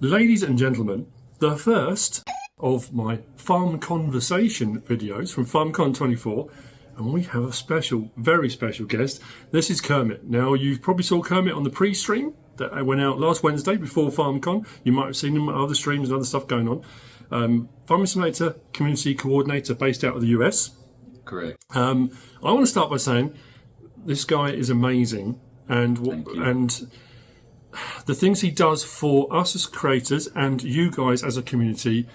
Ladies and gentlemen, the first of my FarmCon-versation videos from FarmCon24, and we have a special, very special guest. This is Kermit. Now, you probably saw Kermit on the pre-stream that went out last Wednesday before FarmCon. You might have seen him at other streams and other stuff going on. Farming Simulator Community Coordinator based out of the US. Correct. I want to start by saying this guy is amazing, and the things he does for us as creators and you guys as a community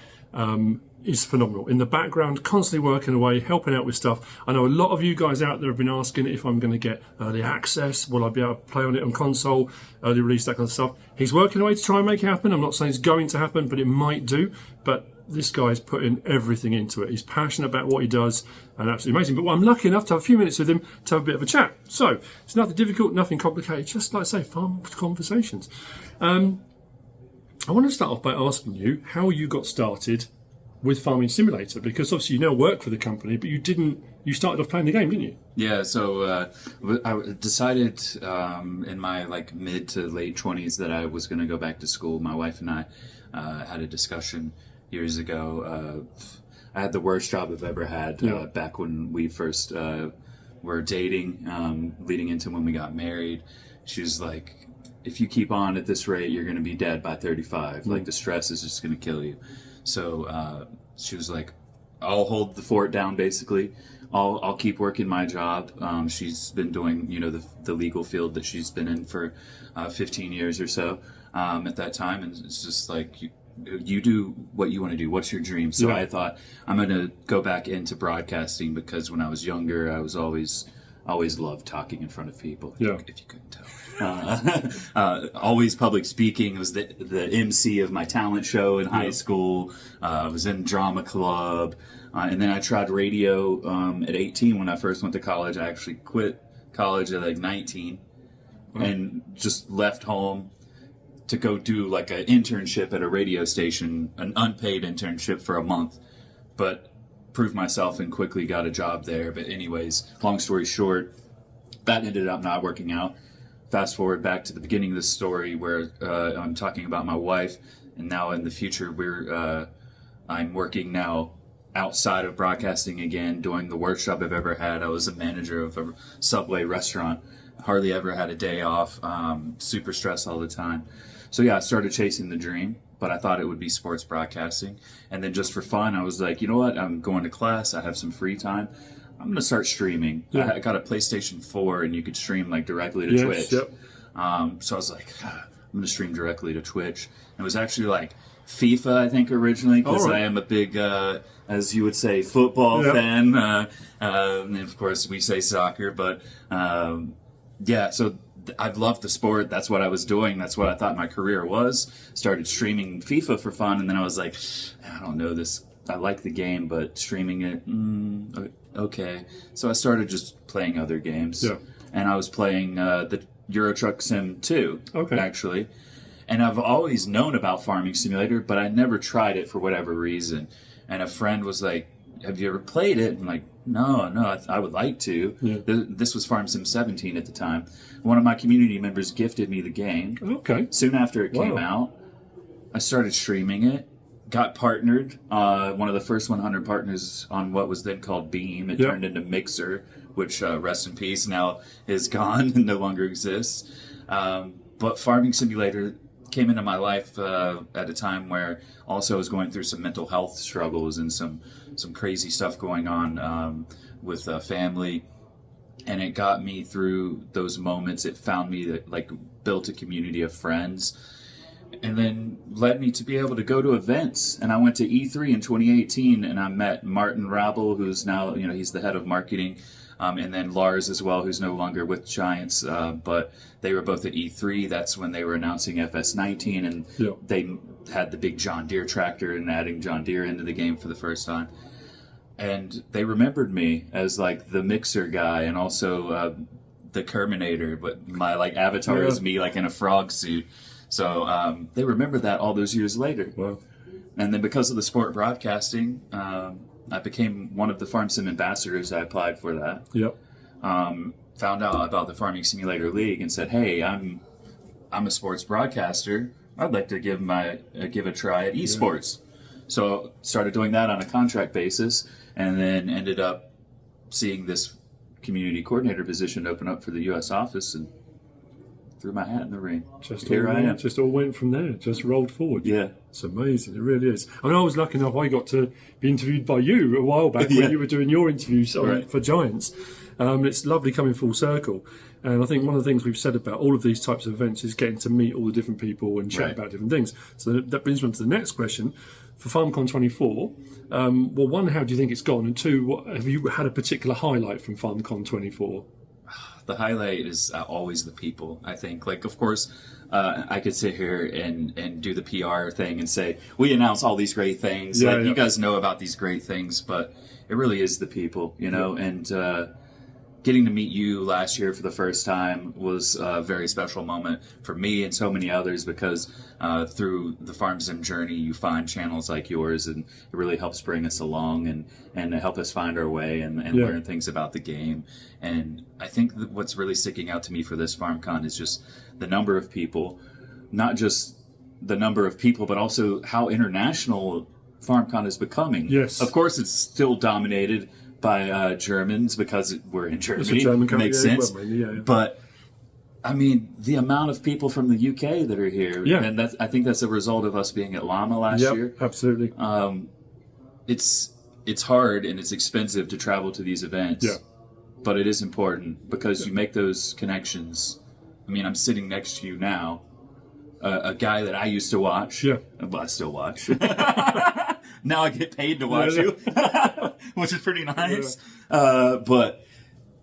is phenomenal. In the background, constantly working away, helping out with stuff. I know a lot of you guys out there have been asking if I'm going to get early access. Will I be able to play on it on console, early release, that kind of stuff. He's working away to try and make it happen. I'm not saying it's going to happen, but it might do. But this guy's putting everything into it. He's passionate about what he does and absolutely amazing. But I'm lucky enough to have a few minutes with him to have a bit of a chat. So it's nothing difficult, nothing complicated, just like I say, farm conversations. I want to start off by asking you how you got started with Farming Simulator, because obviously you now work for the company, but you started off playing the game, didn't you? Yeah, so I decided in my mid to late 20s that I was going to go back to school. My wife and I had a discussion years ago. I had the worst job I've ever had back when we first were dating, leading into when we got married. She was like, if you keep on at this rate, you're going to be dead by 35. Like, the stress is just going to kill you. So she was like, I'll hold the fort down, basically. I'll keep working my job. She's been doing, the legal field that she's been in for 15 years or so at that time. And it's just like, you do what you want to do. What's your dream? So I thought, I'm going to go back into broadcasting, because when I was younger, I was always loved talking in front of people, if you couldn't tell. Always public speaking. I was the MC of my talent show in high school. I was in drama club. And then I tried radio at 18 when I first went to college. I actually quit college at 19 and just left home to go do an internship at a radio station, an unpaid internship for a month. But proved myself and quickly got a job there. But anyways, long story short, that ended up not working out. Fast forward back to the beginning of the story where I'm talking about my wife, and now in the future I'm working now outside of broadcasting again, doing the worst job I've ever had. I was a manager of a Subway restaurant, hardly ever had a day off, super stressed all the time. So I started chasing the dream, but I thought it would be sports broadcasting. And then just for fun, I was like, you know what, I'm going to class, I have some free time. I'm going to start streaming. I got a PlayStation 4, and you could stream directly to Twitch. Yep. So I was like, I'm going to stream directly to Twitch. It was actually FIFA, I think, originally, because I am a big, as you would say, football fan. And of course, we say soccer. But so I've loved the sport. That's what I was doing. That's what I thought my career was. Started streaming FIFA for fun, and then I was like, I don't know this. I like the game, but streaming it, okay. So I started just playing other games. Yeah. And I was playing the Euro Truck Sim 2, actually. And I've always known about Farming Simulator, but I never tried it for whatever reason. And a friend was like, have you ever played it? I'm like, no, I would like to. Yeah. This was Farm Sim 17 at the time. One of my community members gifted me the game. Okay. Soon after it came out, I started streaming it. Got partnered, one of the first 100 partners on what was then called Beam. It turned into Mixer, which, rest in peace, now is gone and no longer exists. But Farming Simulator came into my life at a time where also I was going through some mental health struggles and some crazy stuff going on with family. And it got me through those moments. It found me built a community of friends. And then led me to be able to go to events. And I went to E3 in 2018, and I met Martin Rabel, who's now, he's the head of marketing, and then Lars as well, who's no longer with Giants. But they were both at E3. That's when they were announcing FS19, and they had the big John Deere tractor and adding John Deere into the game for the first time. And they remembered me as the mixer guy, and also the Kerminator, but my avatar is me in a frog suit. So they remember that all those years later. Wow. And then because of the sport broadcasting, I became one of the Farm Sim ambassadors. I applied for that. Yep. Found out about the Farming Simulator League and said, hey, I'm a sports broadcaster. I'd like to give a try at esports. So started doing that on a contract basis, and then ended up seeing this community coordinator position open up for the U.S. office, and threw my hat in the ring. Here I am. Just all went from there. Just rolled forward. Yeah. It's amazing. It really is. I mean, I was lucky enough. I got to be interviewed by you a while back when you were doing your interviews for Giants. It's lovely coming full circle. And I think one of the things we've said about all of these types of events is getting to meet all the different people and chat about different things. So that brings me on to the next question. For FarmCon24, well, one, how do you think it's gone? And two, have you had a particular highlight from FarmCon24? The highlight is always the people, I think. Like, of course, I could sit here and do the PR thing and say, we announce all these great things. You guys know about these great things, but it really is the people, you know, and getting to meet you last year for the first time was a very special moment for me and so many others, because through the FarmSim journey, you find channels like yours, and it really helps bring us along and help us find our way and learn things about the game. And I think that what's really sticking out to me for this FarmCon is just the number of people, not just the number of people, but also how international FarmCon is becoming. Yes. Of course, it's still dominated by Germans because we're in Germany. It's a German country, makes sense. Yeah. But I mean, the amount of people from the UK that are here, and I think that's a result of us being at Llama last year. Absolutely. It's hard and it's expensive to travel to these events, but it is important because you make those connections. I mean, I'm sitting next to you now, a guy that I used to watch. Yeah. Well, I still watch. Now I get paid to watch you, which is pretty nice. But,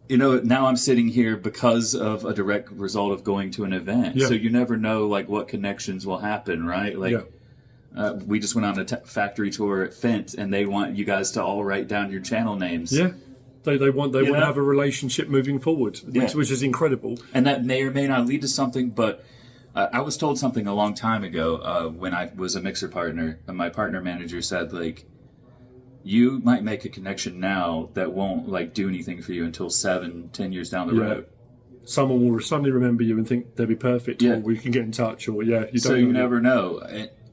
you know, now I'm sitting here because of a direct result of going to an event. So you never know, like, what connections will happen, right? Like, we just went on a factory tour at Fent, and they want you guys to all write down your channel names. Yeah. They want to have a relationship moving forward, which is incredible. And that may or may not lead to something, but I was told something a long time ago when I was a mixer partner, and my partner manager said, like, you might make a connection now that won't, like, do anything for you until 7-10 years down the road. Someone will suddenly remember you and think they'll be perfect, or we can get in touch, or you don't. So you never know.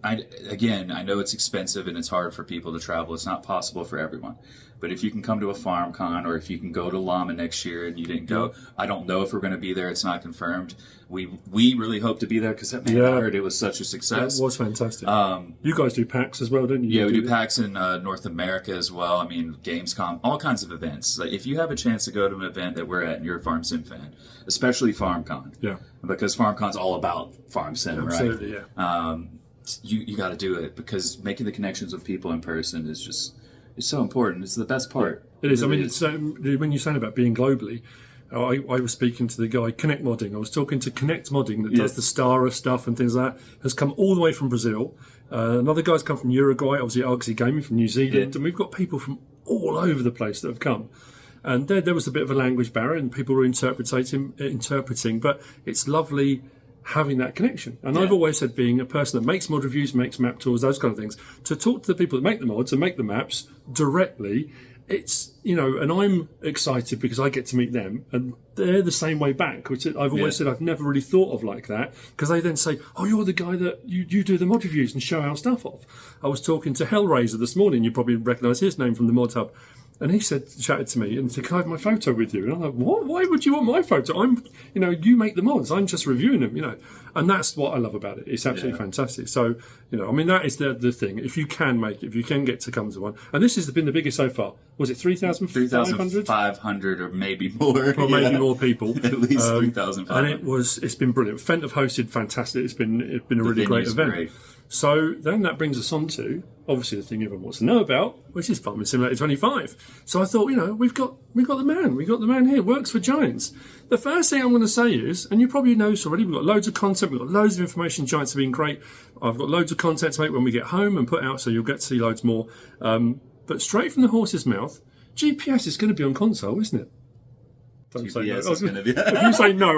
I know it's expensive and it's hard for people to travel. It's not possible for everyone. But if you can come to a FarmCon, or if you can go to Llama next year and you didn't go, I don't know if we're going to be there. It's not confirmed. We really hope to be there because I heard it was such a success. It was fantastic. You guys do PAX as well, don't you? Yeah, we do PAX in North America as well. I mean, Gamescom, all kinds of events. Like, if you have a chance to go to an event that we're at and you're a FarmSim fan, especially FarmCon, because FarmCon's all about FarmSim, right? Absolutely, You got to do it, because making the connections with people in person is just, it's so important. It's the best part. It is. I mean, it's, when you're saying about being globally, I was speaking to the guy, Connect Modding. I was talking to Connect Modding that does the Stara stuff and things like that. Has come all the way from Brazil. Another guy's come from Uruguay, obviously Argsy Gaming from New Zealand. And we've got people from all over the place that have come. And there was a bit of a language barrier and people were interpreting, but it's lovely having that connection. And I've always said, being a person that makes mod reviews, makes map tours, those kind of things, to talk to the people that make the mods and make the maps directly, it's, you know, and I'm excited because I get to meet them, and they're the same way back, which I've always said I've never really thought of like that, because they then say, oh, you're the guy that you do the mod reviews and show our stuff off. I was talking to Hellraiser this morning, you probably recognise his name from the Mod Hub, and he chatted to me and said, can I have my photo with you? And I'm like, what? Why would you want my photo? You make the mods. I'm just reviewing them, you know. And that's what I love about it. It's absolutely fantastic. So, you know, I mean, that is the thing. If you can make it, if you can get to come to one. And this has been the biggest so far. Was it 3,500? 3,500 or maybe more. Or maybe more people. At least 3,500. And it's been brilliant. Fent have hosted fantastic. It's been a really great event. Great. So then that brings us on to, obviously, the thing everyone wants to know about, which is Farming Simulator 25. So I thought, you know, we've got the man. We've got the man here. Works for Giants. The first thing I'm going to say is, and you probably know this already, we've got loads of content. We've got loads of information. Giants have been great. I've got loads of content to make when we get home and put out, so you'll get to see loads more. But straight from the horse's mouth, GPS is going to be on console, isn't it? Don't GPS say no. Is going to be. If you say no,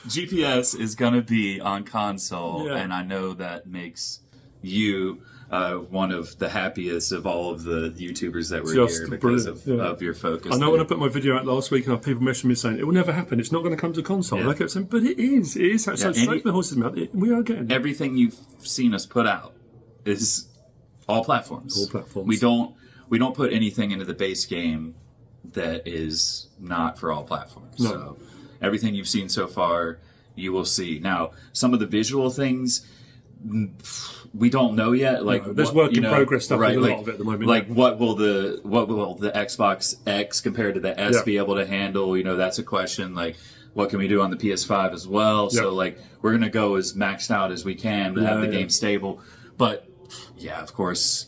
GPS is going to be on console, and I know that makes you one of the happiest of all of the YouTubers that were Just here because of brilliant, your focus. I know when I put my video out last week and people messaged me saying, it will never happen, it's not going to come to console. And I kept saying, but it is. It is. So straight from the horse's mouth, we are getting it. Everything you've seen us put out is all platforms. All platforms. We don't put anything into the base game that is not for all platforms. No. So everything you've seen so far, you will see. Now, some of the visual things, we don't know yet. Like there's work in progress stuff. Right, a lot of it at the moment. Like what will the Xbox X compared to the S be able to handle? You know, that's a question. Like, what can we do on the PS5 as well? So like, we're gonna go as maxed out as we can to have the game stable. But yeah, of course,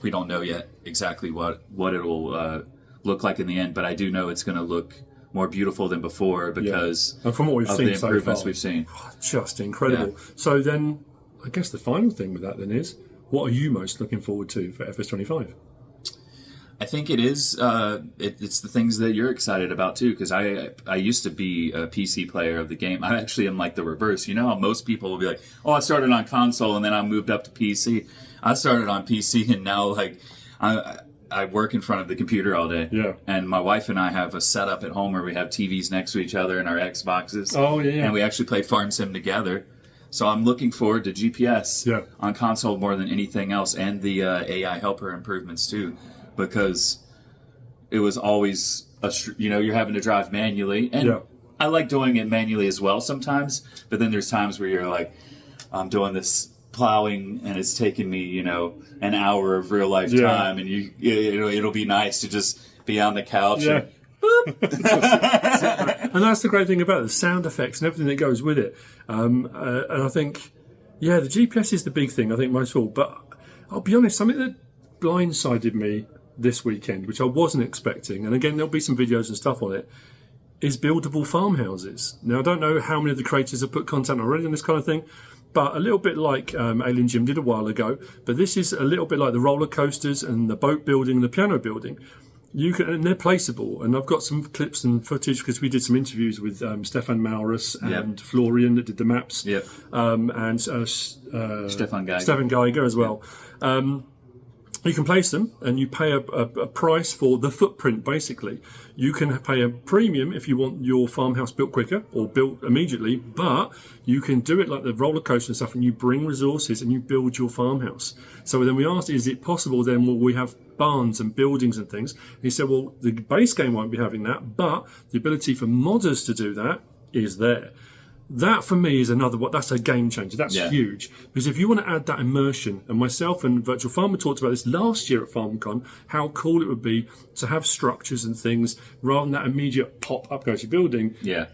we don't know yet exactly what it'll look like in the end. But I do know it's gonna look more beautiful than before because and from what we've of seen the improvements so far, we've seen. Just incredible. So then, I guess the final thing with that then is, what are you most looking forward to for FS25? I think it is. It's the things that you're excited about too, because I used to be a PC player of the game. I actually am like the reverse. You know how most people will be like, "Oh, I started on console and then I moved up to PC." I started on PC and now like I work in front of the computer all day. Yeah. And my wife and I have a setup at home where we have TVs next to each other and our Xboxes. Oh yeah. And we actually play Farm Sim together. So I'm looking forward to GPS on console more than anything else, and the AI helper improvements too, because it was always you're having to drive manually, and I like doing it manually as well sometimes. But then there's times where you're like, I'm doing this plowing and it's taking me an hour of real life time, and it'll be nice to just be on the couch. And, and that's the great thing about it, the sound effects and everything that goes with it. And I think, the GPS is the big thing, I think, most of all. But I'll be honest, something that blindsided me this weekend, which I wasn't expecting, and again, there'll be some videos and stuff on it, is buildable farmhouses. Now, I don't know how many of the creators have put content already on this kind of thing, but a little bit like Alien Jim did a while ago. But this is a little bit like the roller coasters and the boat building, the piano building. And they're placeable, and I've got some clips and footage because we did some interviews with Stefan Maurus and Florian that did the maps, and Stefan Geiger as well. You can place them, and you pay a price for the footprint. Basically, you can pay a premium if you want your farmhouse built quicker or built immediately, but you can do it like the roller coaster and stuff, and you bring resources and you build your farmhouse. So then we asked, is it possible then will we have barns and buildings and things? And he said, well, the base game won't be having that, but the ability for modders to do that is there. That for me is that's a game changer. That's huge. Because if you want to add that immersion, and myself and Virtual Farmer talked about this last year at FarmCon, how cool it would be to have structures and things rather than that immediate pop up goes your building. Yeah.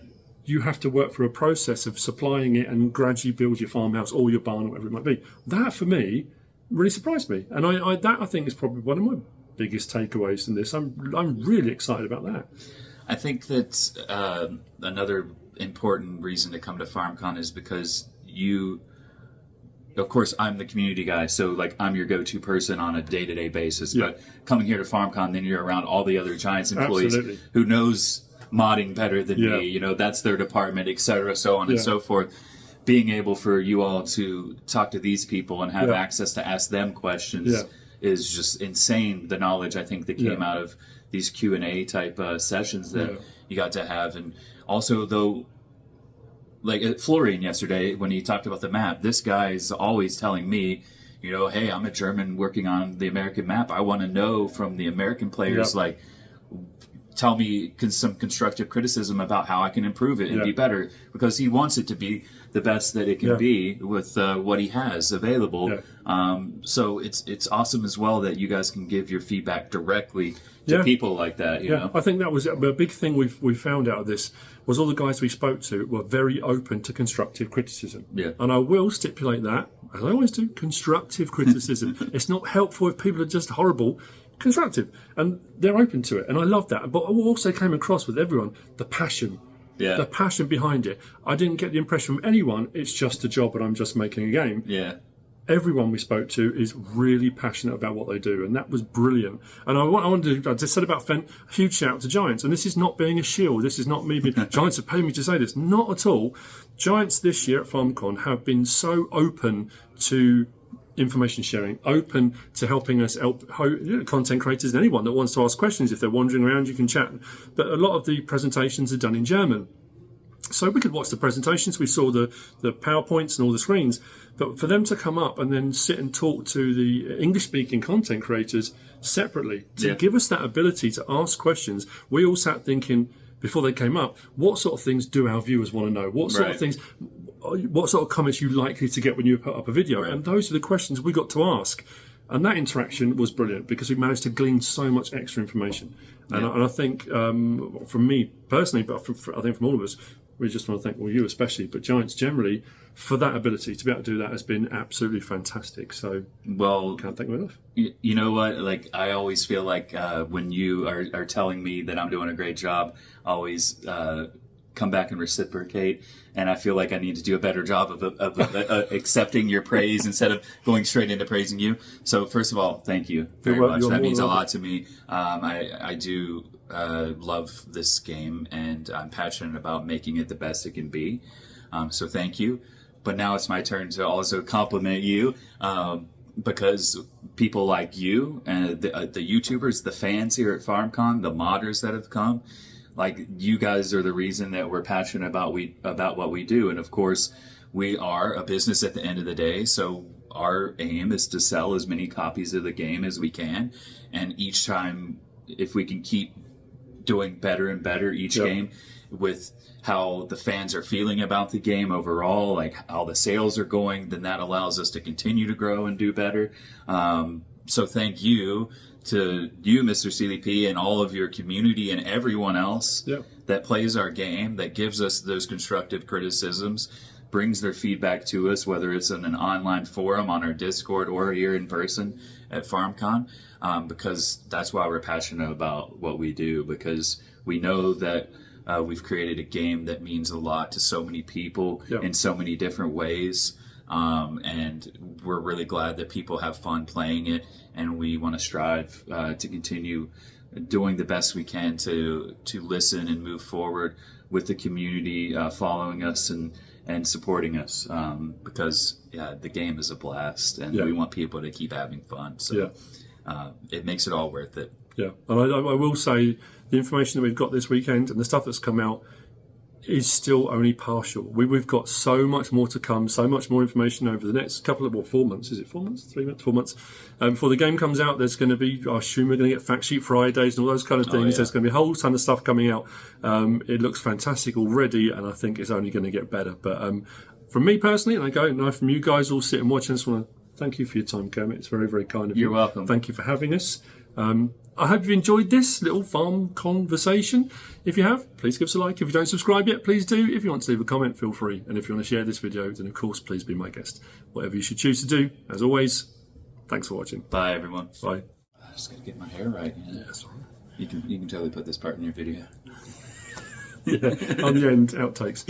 You have to work through a process of supplying it and gradually build your farmhouse or your barn or whatever it might be. That for me really surprised me. And I think is probably one of my biggest takeaways from this. I'm really excited about that. I think that another important reason to come to FarmCon is because of course, I'm the community guy, so like I'm your go-to person on a day-to-day basis. But coming here to FarmCon, then you're around all the other Giants employees who knows modding better than me. That's their department, etc., so on and so forth. Being able for you all to talk to these people and have access to ask them questions is just insane. The knowledge I think that came out of these Q&A type sessions that you got to have. And also, though, like at Florian yesterday, when he talked about the map, this guy is always telling me, hey, I'm a German working on the American map. I want to know from the American players, like, tell me some constructive criticism about how I can improve it and be better, because he wants it to be the best that it can be with what he has available. So it's awesome as well that you guys can give your feedback directly to people like that. You know? I think that was a big thing we found out of this, was all the guys we spoke to were very open to constructive criticism. And I will stipulate that, as I always do, constructive criticism. It's not helpful if people are just horrible. Constructive, and they're open to it, and I love that. But what also came across with everyone, the passion. The passion behind it. I didn't get the impression from anyone it's just a job and I'm just making a game. Everyone we spoke to is really passionate about what they do, and that was brilliant. And I just said about Fent, a huge shout out to Giants, and this is not being a shield, this is not me being Giants have paid me to say this, not at all. Giants this year at FarmCon have been so open to information sharing, open to helping us help content creators and anyone that wants to ask questions. If they're wandering around, you can chat. But a lot of the presentations are done in German. So we could watch the presentations, we saw the PowerPoints and all the screens, but for them to come up and then sit and talk to the English-speaking content creators separately, to give us that ability to ask questions, we all sat thinking, before they came up, what sort of things do our viewers want to know? What sort of things, what sort of comments are you likely to get when you put up a video? And those are the questions we got to ask. And that interaction was brilliant because we managed to glean so much extra information. And I think, from me personally, but I think from all of us, we just want to thank you especially, but Giants generally, for that ability to be able to do that has been absolutely fantastic. So, can't thank you enough. You know what? Like, I always feel like when you are telling me that I'm doing a great job, I always come back and reciprocate. And I feel like I need to do a better job of accepting your praise instead of going straight into praising you. So, first of all, thank you very much. That means a lot to me. I do love this game, and I'm passionate about making it the best it can be. So thank you. But now it's my turn to also compliment you, because people like you and the YouTubers, the fans here at FarmCon, the modders that have come, like, you guys are the reason that we're passionate about what we do. And of course, we are a business at the end of the day, so our aim is to sell as many copies of the game as we can. And each time, if we can keep doing better and better each game with how the fans are feeling about the game overall, like how the sales are going, then that allows us to continue to grow and do better. So thank you to you, Mr. CDP, and all of your community and everyone else that plays our game, that gives us those constructive criticisms, brings their feedback to us, whether it's in an online forum on our Discord or here in person at FarmCon, because that's why we're passionate about what we do, because we know that we've created a game that means a lot to so many people in so many different ways. And we're really glad that people have fun playing it, and we want to strive to continue doing the best we can to listen and move forward with the community following us and supporting us, because the game is a blast, and we want people to keep having fun. So it makes it all worth it. Yeah, and I will say the information that we've got this weekend and the stuff that's come out is still only partial. We've got so much more to come, so much more information over the next couple of 4 months. Is it 4 months? 3 months? 4 months? Before the game comes out, there's going to be, I assume we're going to get fact sheet Fridays and all those kind of things. There's going to be a whole ton of stuff coming out. It looks fantastic already, and I think it's only going to get better. But from me personally, and I know from you guys all sitting watching, I just want to thank you for your time, Kermit. It's very, very kind of you. You're welcome. Thank you for having us. I hope you enjoyed this little farm conversation. If you have, please give us a like. If you don't subscribe yet, please do. If you want to leave a comment, feel free. And if you want to share this video, then of course, please be my guest. Whatever you should choose to do, as always, thanks for watching. Bye, everyone. Bye. I just gotta get my hair right. Yeah, that's all right. You can totally put this part in your video. On the end, outtakes.